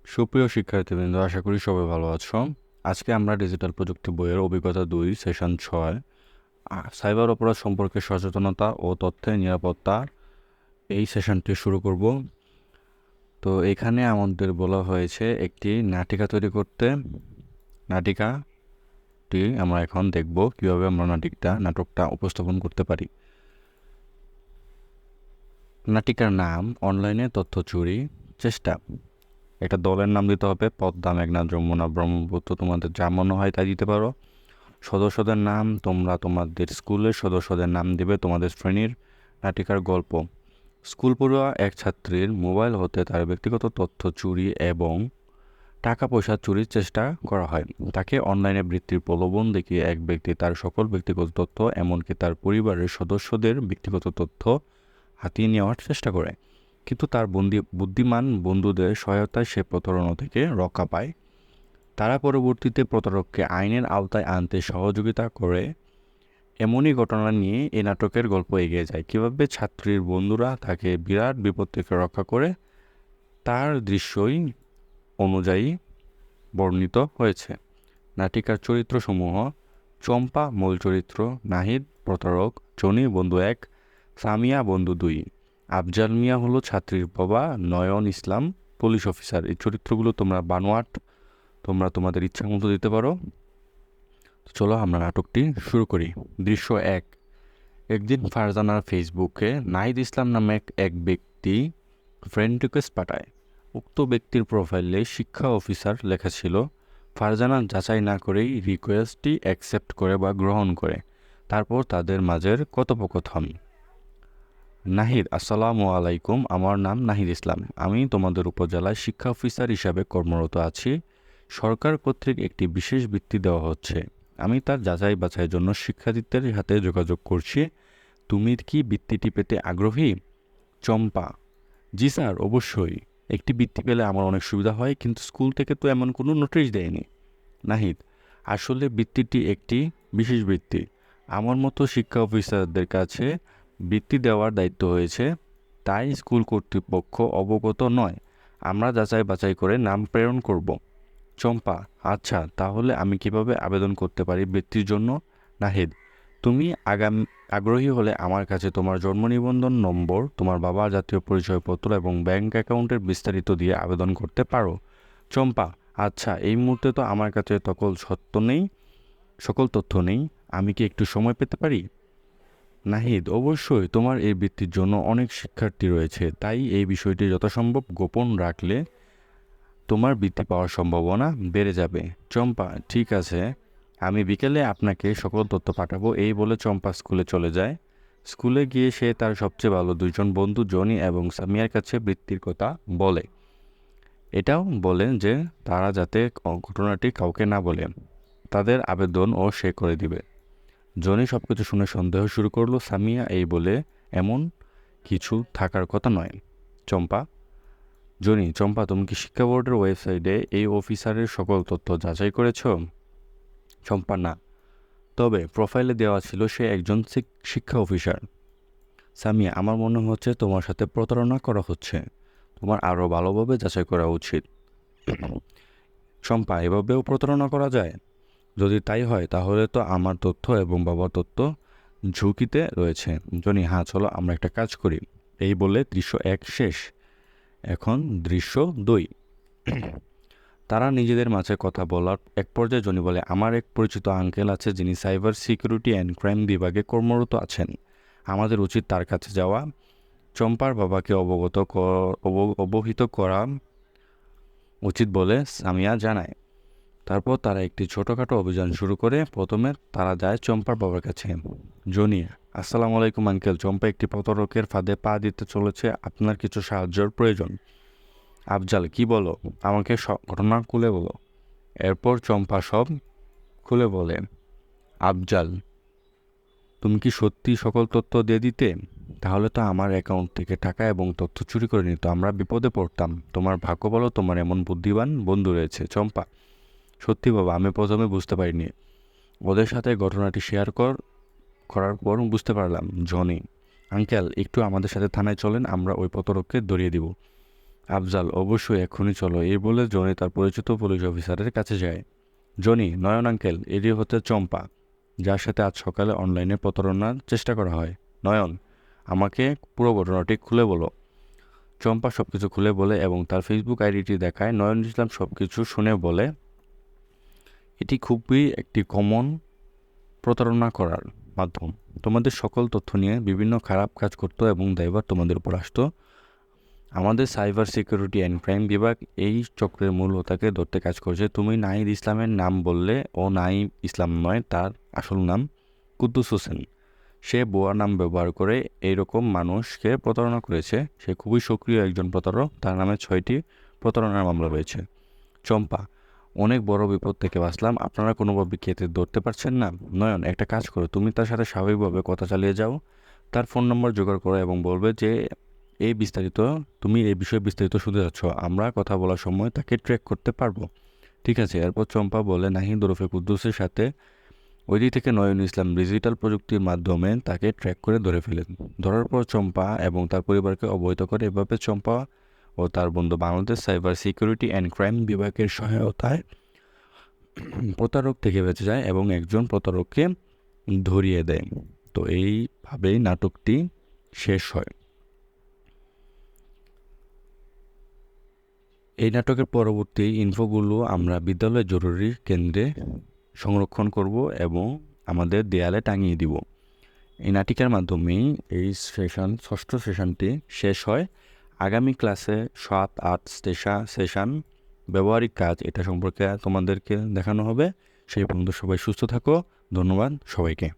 সুপ্রিয় শিক্ষার্থীবৃন্দ, আশা করি সবাই ভালো আছো। আজকে আমরা ডিজিটাল প্রযুক্তি বইয়ের অভিজ্ঞতা ২ সেশন ৬ সাইবার অপরাধ সম্পর্কে সচেতনতা ও তথ্যের নিরাপত্তা এই সেশনটি শুরু করব। তো এখানে আমাদের বলা হয়েছে একটি নাটিকা তৈরি করতে। নাটিকাটি আমরা এখন দেখব কীভাবে আমরা নাটকটা উপস্থাপন করতে পারি। নাটিকার নাম অনলাইনে তথ্য চুরি চেষ্টা। একটা দলের নাম দিতে হবে, পদ্মা, মেঘনা, যমুনা, ব্রহ্মপুত্র, তোমাদের যা মনে হয় তাই দিতে পারো। সদস্যদের নাম তোমরা তোমাদের স্কুলের সদস্যদের নাম দিবে, তোমাদের শ্রেণীর। নাটিকার গল্প: স্কুল পড়ুয়া এক ছাত্রীর মোবাইল হতে তার ব্যক্তিগত তথ্য চুরি এবং টাকা পয়সা চুরির চেষ্টা করা হয়। তাকে অনলাইনে বৃত্তির প্রলোভন দেখিয়ে এক ব্যক্তি তার সকল ব্যক্তিগত তথ্য, এমনকি তার পরিবারের সদস্যদের ব্যক্তিগত তথ্য হাতিয়ে নেওয়ার চেষ্টা করে। কিন্তু তার বুদ্ধিমান বন্ধুদের সহায়তায় সে প্রতারণা থেকে রক্ষা পায়। তারা পরবর্তীতে প্রতারককে আইনের আওতায় আনতে সহযোগিতা করে। এমনই ঘটনা নিয়ে এই নাটকের গল্প এগিয়ে যায়। কীভাবে ছাত্রীর বন্ধুরা তাকে বিরাট বিপদ থেকে রক্ষা করে, তার দৃশ্যই অনুযায়ী বর্ণিত হয়েছে। নাটিকার চরিত্রসমূহ: চম্পা মূল চরিত্র, নাহিদ প্রতারক, জনি বন্ধু ১, সামিয়া বন্ধু ২, আফজাল মিয়া হলো ছাত্রীর বাবা, নয়ন ইসলাম পুলিশ অফিসার। এই চরিত্রগুলো তোমরা বানোয়াট তোমরা তোমাদের ইচ্ছা মতো দিতে পারো। চলো আমরা নাটকটি শুরু করি। দৃশ্য ১। একদিন ফারজানার ফেসবুকে নাহিদ ইসলাম নামে এক ব্যক্তি ফ্রেন্ড রিকোয়েস্ট পাঠায়। উক্ত ব্যক্তির প্রোফাইলে শিক্ষা অফিসার লেখা ছিল। ফারজানা যাচাই না করেই রিকোয়েস্টটি অ্যাকসেপ্ট করে বা গ্রহণ করে। তারপর তাদের মাঝের কথোপকথন: নাহিদ: আসসালামু আলাইকুম, আমার নাম নাহিদ ইসলাম। আমি তোমাদের উপজেলায় শিক্ষা অফিসার হিসাবে কর্মরত আছি। সরকার কর্তৃক একটি বিশেষ বৃত্তি দেওয়া হচ্ছে। আমি তার যাচাই বাছাইয়ের জন্য শিক্ষার্থীদের সাথে যোগাযোগ করছি। তুমি কি বৃত্তিটি পেতে আগ্রহী? চম্পা: জি স্যার, অবশ্যই। একটি বৃত্তি পেলে আমার অনেক সুবিধা হয়, কিন্তু স্কুল থেকে তো এমন কোনো নোটিশ দেয়নি। নাহিদ: আসলে বৃত্তিটি একটি বিশেষ বৃত্তি। আমার মতো শিক্ষা অফিসারদের কাছে বৃত্তি দেওয়ার দায়িত্ব হয়েছে, তাই স্কুল কর্তৃপক্ষ অবগত নয়। আমরা যাচাই বাছাই করে নাম প্রেরণ করব। চম্পা: আচ্ছা, তাহলে আমি কিভাবে আবেদন করতে পারি বৃত্তির জন্য? নাহিদ: তুমি আগ্রহী হলে আমার কাছে তোমার জন্ম নিবন্ধন নম্বর, তোমার বাবার জাতীয় পরিচয়পত্র এবং ব্যাংক অ্যাকাউন্টের বিস্তারিত দিয়ে আবেদন করতে পারো। চম্পা: আচ্ছা, এই মুহূর্তে তো আমার কাছে সকল তথ্য নেই। আমি কি একটু সময় পেতে পারি? নাহিদ: অবশ্যই, তোমার এই বৃত্তির জন্য অনেক শিক্ষার্থী রয়েছে, তাই এই বিষয়টি যথাসম্ভব গোপন রাখলে তোমার বৃত্তি পাওয়ার সম্ভাবনা বেড়ে যাবে। চম্পা: ঠিক আছে, আমি বিকেলে আপনাকে সকল তথ্য পাঠাবো। এই বলে চম্পা স্কুলে চলে যায়। স্কুলে গিয়ে সে তার সবচেয়ে ভালো দুইজন বন্ধু জনি এবং সামিয়ার কাছে বৃত্তির কথা বলে। এটাও বলেন যে তারা যাতে ঘটনাটি কাউকে না বলে, তাদের আবেদনও সে করে দিবে। জনি সবকিছু শুনে সন্দেহ শুরু করলো। সামিয়া এই বলে এমন কিছু থাকার কথা নয়। চম্পা: জনি, চম্পা, তুমি কি শিক্ষা বোর্ডের ওয়েবসাইটে এই অফিসারের সকল তথ্য যাচাই করেছ? চম্পা: না, তবে প্রোফাইলে দেওয়া ছিল সে একজন শিক্ষা অফিসার। সামিয়া: আমার মনে হচ্ছে তোমার সাথে প্রতারণা করা হচ্ছে। তোমার আরও ভালোভাবে যাচাই করা উচিত। চম্পা: এভাবেও প্রতারণা করা যায়? যদি তাই হয় তাহলে তো আমার তথ্য এবং বাবার তথ্য ঝুঁকিতে রয়েছে। জনি: হ্যাঁ, চলো আমরা একটা কাজ করি। এই বলে দৃশ্য ১ শেষ। এখন দৃশ্য ২। তারা নিজেদের মাঝে কথা বলার এক পর্যায়ে জনি বলে, আমার এক পরিচিত আঙ্কেল আছে যিনি সাইবার সিকিউরিটি অ্যান্ড ক্রাইম বিভাগে কর্মরত আছেন। আমাদের উচিত তার কাছে যাওয়া। চম্পার বাবাকে অবহিত করা উচিত বলে সামিয়া জানায়। তারপর তারা একটি ছোটোখাটো অভিযান শুরু করে। প্রথমে তারা যায় চম্পার বাবার কাছে। জনি: আসসালামু আলাইকুম আঙ্কেল, চম্পা একটি প্রতারকের ফাঁদে পা দিতে চলেছে, আপনার কিছু সাহায্যের প্রয়োজন। আফজাল: কি বলো, আমাকে ঘটনা খুলে বলো। এরপর চম্পা সব খুলে বলে। আফজাল: তুমি কি সত্যি সকল তথ্য দিয়ে দিতে? তাহলে তো আমার অ্যাকাউন্ট থেকে টাকা এবং তথ্য চুরি করে নিত, আমরা বিপদে পড়তাম। তোমার ভাগ্য বলো তোমার এমন বুদ্ধিমান বন্ধু রয়েছে। চম্পা: সত্যি বাবা, আমি প্রথমে বুঝতে পারিনি। ওদের সাথে ঘটনাটি শেয়ার করার পর বুঝতে পারলাম। জনি: আঙ্কেল, একটু আমাদের সাথে থানায় চলেন, আমরা ওই প্রতারককে ধরিয়ে দিব। আফজাল: অবশ্যই, এক্ষুনি চলো। এই বলে জনি তার পরিচিত পুলিশ অফিসারের কাছে যায়। জনি: নয়ন আঙ্কেল, এটি হচ্ছে চম্পা, যার সাথে আজ সকালে অনলাইনে প্রতারণার চেষ্টা করা হয়। নয়ন: আমাকে পুরো ঘটনাটি খুলে বলো। চম্পা সবকিছু খুলে বলে এবং তার ফেসবুক আইডিটি দেখায়। নয়ন ইসলাম সবকিছু শুনে বলে, এটি খুবই একটি কমন প্রতারণা করার মাধ্যম। তোমাদের সকল তথ্য নিয়ে বিভিন্ন খারাপ কাজ করতো এবং দায়ভার তোমাদের উপর আসতো। আমাদের সাইবার সিকিউরিটি অ্যান্ড ক্রাইম বিভাগ এই চক্রের মূল হোতাকে ধরতে কাজ করছে। তুমি নাহিদ ইসলামের নাম বললে, ও নাহিদ ইসলাম নয়, তার আসল নাম কুদ্দুস হোসেন। সে ভুয়া নাম ব্যবহার করে এইরকম মানুষকে প্রতারণা করেছে। সে খুবই সক্রিয় একজন প্রতারক। তার নামে 6টি প্রতারণার মামলা রয়েছে। চম্পা: অনেক বড় বিপদ থেকে বাঁচলাম। আপনারা কোনোভাবে কি এতে ধরতে পারছেন না? নয়ন: একটা কাজ করো, তুমি তার সাথে স্বাভাবিকভাবে কথা চালিয়ে যাও। তার ফোন নম্বর জোগাড় করো এবং বলবে যে তুমি এই বিষয়ে বিস্তারিত শুনতে যাচ্ছ। আমরা কথা বলার সময় তাকে ট্র্যাক করতে পারবো। ঠিক আছে। এরপর চম্পা বলে, নাহিদ ওরফে কুদ্দুসের সাথে ওই দিক থেকে নয়ন ইসলাম ডিজিটাল প্রযুক্তির মাধ্যমে তাকে ট্র্যাক করে ধরে ফেলেন। ধরার পর চম্পা এবং তার পরিবারকে অবহিত করে। এভাবে চম্পা ও তার বন্ধু Bangladesh cyber security and crime বিভাগের সহায়তায় প্রতারক থেকে বেঁচে যায় এবং একজন প্রতারককে ধরিয়ে দেয়। তো এইভাবেই নাটকটি শেষ হয়। এই নাটকের পরবর্তী ইনফোগুলো আমরা বিদ্যালয়ের জরুরি কেন্দ্রে সংরক্ষণ করব এবং আমাদের দেয়ালে টাঙিয়ে দিব। এই নাটিকার মাধ্যমেই এই ষষ্ঠ সেশনটি শেষ হয়। আগামী ক্লাসে 7-8 সেশন ব্যবহারিক কাজ, এটা সম্পর্কে তোমাদেরকে দেখানো হবে। সেই পর্যন্ত সবাই সুস্থ থাকো। ধন্যবাদ সবাইকে।